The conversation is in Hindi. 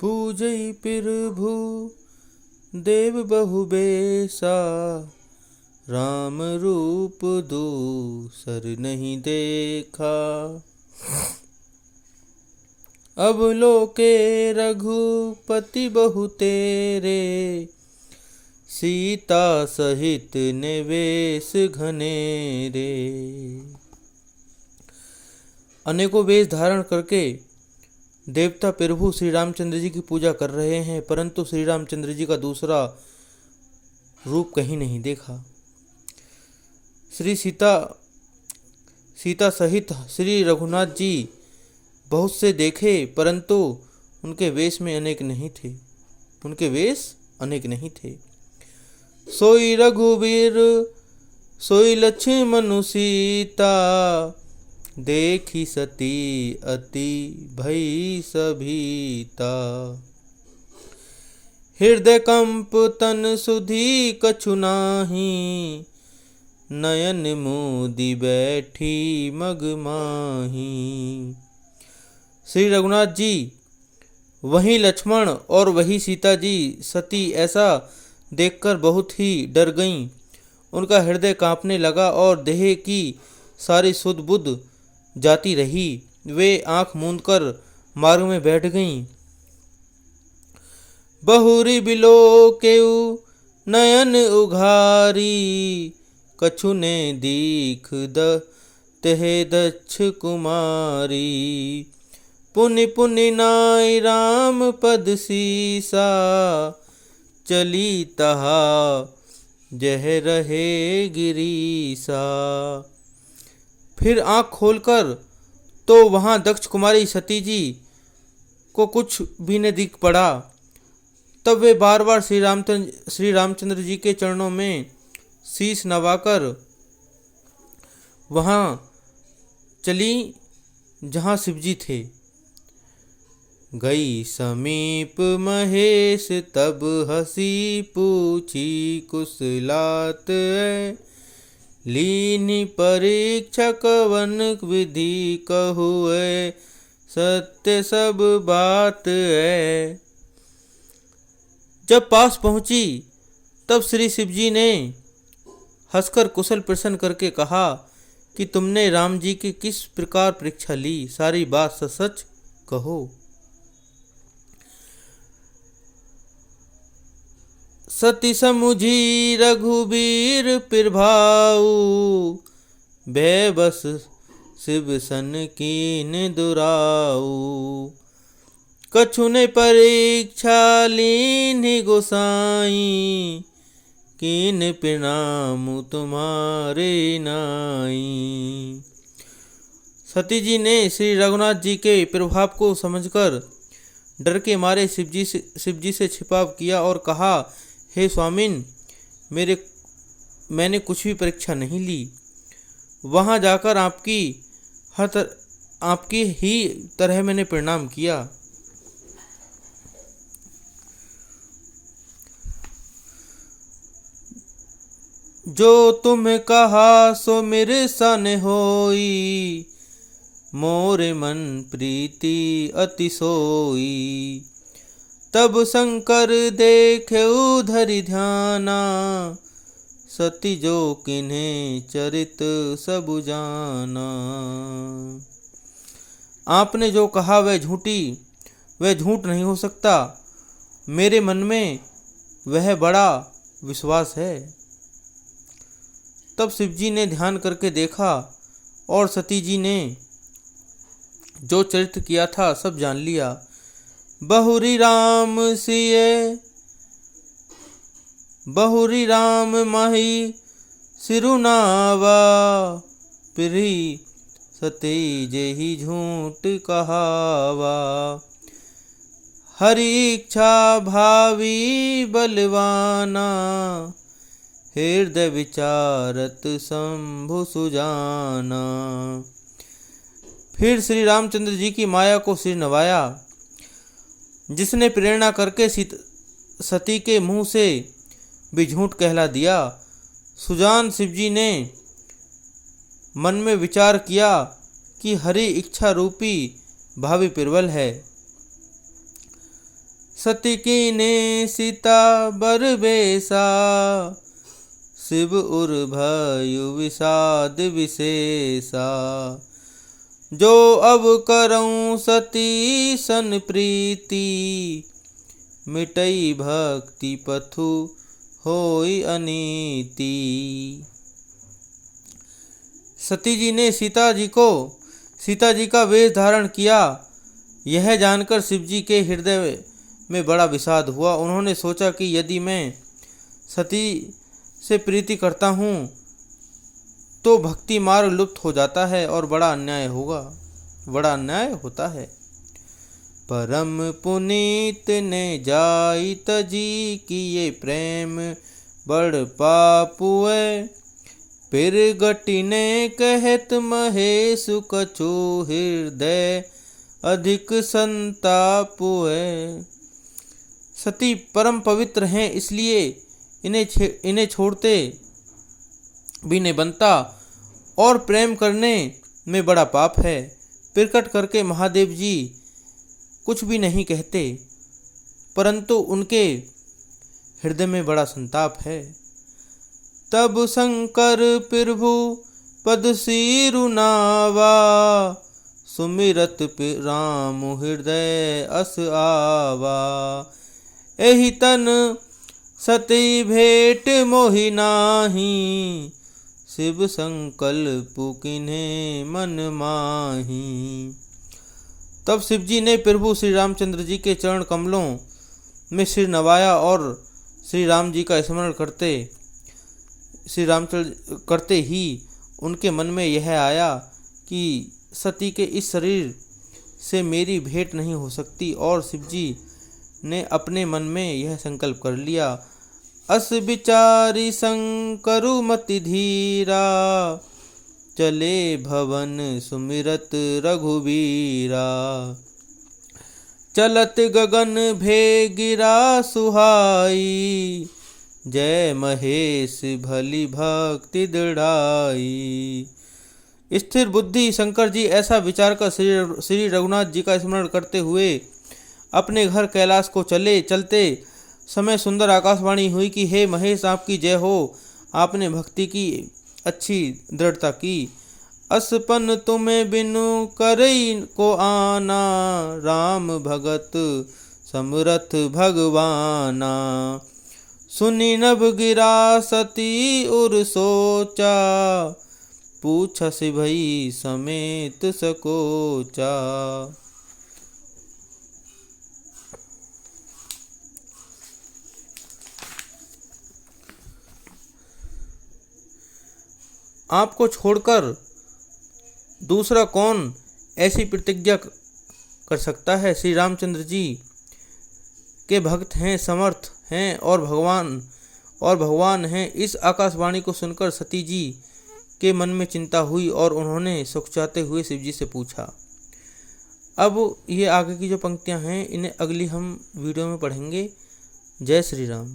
पूजई प्रभु देव बहु बेसा, राम रूप दूसर नहीं देखा। अब लोके रघुपति बहु तेरे, सीता सहित निवेश घनेरे। अनेकों वेश धारण करके देवता प्रभु श्री रामचंद्र जी की पूजा कर रहे हैं, परंतु श्री रामचंद्र जी का दूसरा रूप कहीं नहीं देखा। श्री सीता सहित श्री रघुनाथ जी बहुत से देखे, परंतु उनके वेश अनेक नहीं थे। सोई रघुवीर सोई लक्ष्मण सीता, देखी सती अति भई सभीता। हृदय कंप तन सुधी कछु नाही, नयन मोदी बैठी मग माही। श्री रघुनाथ जी वहीं लक्ष्मण और वही सीता जी सती ऐसा देखकर बहुत ही डर गईं। उनका हृदय कांपने लगा और देह की सारी सुध बुध जाती रही। वे आंख मूंदकर मार्ग में बैठ गईं। बहुरी बिलो केउ नयन उघारी, कछु ने दीख तेहे दक्ष कुमारी। पुनि पुनि नाई राम पद सीसा, चली तहा जह रहे गिरीसा। फिर आँख खोलकर तो वहाँ दक्ष कुमारी सती जी को कुछ भी न दिख पड़ा। तब वे बार बार श्री रामचंद्र जी के चरणों में शीश नवाकर वहाँ चली जहाँ शिवजी थे। गई समीप महेश तब हसी पूछी, कुशलात है लीनी परीक्षा कवन विधि कहुए, सत्य सब बात है। जब पास पहुंची तब श्री शिवजी ने हंसकर कुशल प्रश्न करके कहा कि तुमने राम जी की किस प्रकार परीक्षा ली, सारी बात सच सच कहो। सती समुझी रघुबीर प्रभाऊ, भय बस शिव सन कीन दुराऊ। कछु ने परीक्षा लीन्हि गोसाई, कीन प्रणाम तुम्हारे नाई। सती जी ने श्री रघुनाथ जी के प्रभाव को समझकर डर के मारे शिवजी से छिपाव किया और कहा, हे स्वामिन, मैंने कुछ भी परीक्षा नहीं ली। वहाँ जाकर आपकी ही तरह मैंने प्रणाम किया। जो तुम कहा सो मेरे सन होई, मोरे मन प्रीति अति सोई। तब शंकर देखे उधरि ध्याना, सती जो किन्हें चरित सब जाना। आपने जो कहा वह झूठ नहीं हो सकता। मेरे मन में वह बड़ा विश्वास है। तब शिवजी ने ध्यान करके देखा और सती जी ने जो चरित्र किया था सब जान लिया। बहुरी राम माही सिरुनावा, प्री सती जेहि झूठ कहावा। हरि इच्छा भावी बलवाना, हृदय विचारत शंभु सुजाना। फिर श्री रामचंद्र जी की माया को सिर नवाया, जिसने प्रेरणा करके सती के मुंह से भी झूठ कहला दिया। सुजान शिवजी ने मन में विचार किया कि हरि इच्छा रूपी भावी प्रबल है। सती कीने सीता बर बेसा, शिव उर भयो विषाद विशेषा। जो अब करऊं सती सन प्रीति, मिटई भक्ति पथु होई अनीति। सती जी ने सीता जी का वेश धारण किया। यह जानकर शिव जी के हृदय में बड़ा विषाद हुआ। उन्होंने सोचा कि यदि मैं सती से प्रीति करता हूँ तो भक्ति मार्ग लुप्त हो जाता है और बड़ा अन्याय होता है। परम पुनीत ने जाई तजी, किए प्रेम बड़ पापुए। फिर गति ने कहत महेश, कछु हृदय अधिक संतापुए। सती परम पवित्र हैं, इसलिए इन्हें छोड़ते भी नहीं बनता और प्रेम करने में बड़ा पाप है। प्रकट करके महादेव जी कुछ भी नहीं कहते, परंतु उनके हृदय में बड़ा संताप है। तब शंकर प्रभु पद सिरुनावा, सुमिरत राम हृदय अस आवा। एहि तन सती भेंट मोहि नाही, शिव संकल्प किन्हे मन माही। तब शिव जी ने प्रभु श्री रामचंद्र जी के चरण कमलों में सिर नवाया और श्री राम जी का स्मरण करते ही उनके मन में यह आया कि सती के इस शरीर से मेरी भेंट नहीं हो सकती। और शिव जी ने अपने मन में यह संकल्प कर लिया। अस विचारी शंकरु मति धीरा, चले भवन सुमिरत रघुबीरा। चलत गगन भे गिरा सुहाई, जय महेश भली भक्ति दृढ़ाई। स्थिर बुद्धि शंकर जी ऐसा विचार कर श्री रघुनाथ जी का स्मरण करते हुए अपने घर कैलाश को चलते समय सुंदर आकाशवाणी हुई कि हे महेश, आपकी जय हो। आपने भक्ति की अच्छी दृढ़ता की। असपन तुम्हें बिनु करई को आना, राम भगत समरथ भगवाना। सुनी नभ गिरा सती उर सोचा, पूछस भई समेत सकोचा। आपको छोड़कर दूसरा कौन ऐसी प्रतिज्ञा कर सकता है। श्री रामचंद्र जी के भक्त हैं, समर्थ हैं और भगवान हैं। इस आकाशवाणी को सुनकर सती जी के मन में चिंता हुई और उन्होंने सुखचाते हुए शिव जी से पूछा। अब ये आगे की जो पंक्तियां हैं इन्हें अगली हम वीडियो में पढ़ेंगे। जय श्री राम।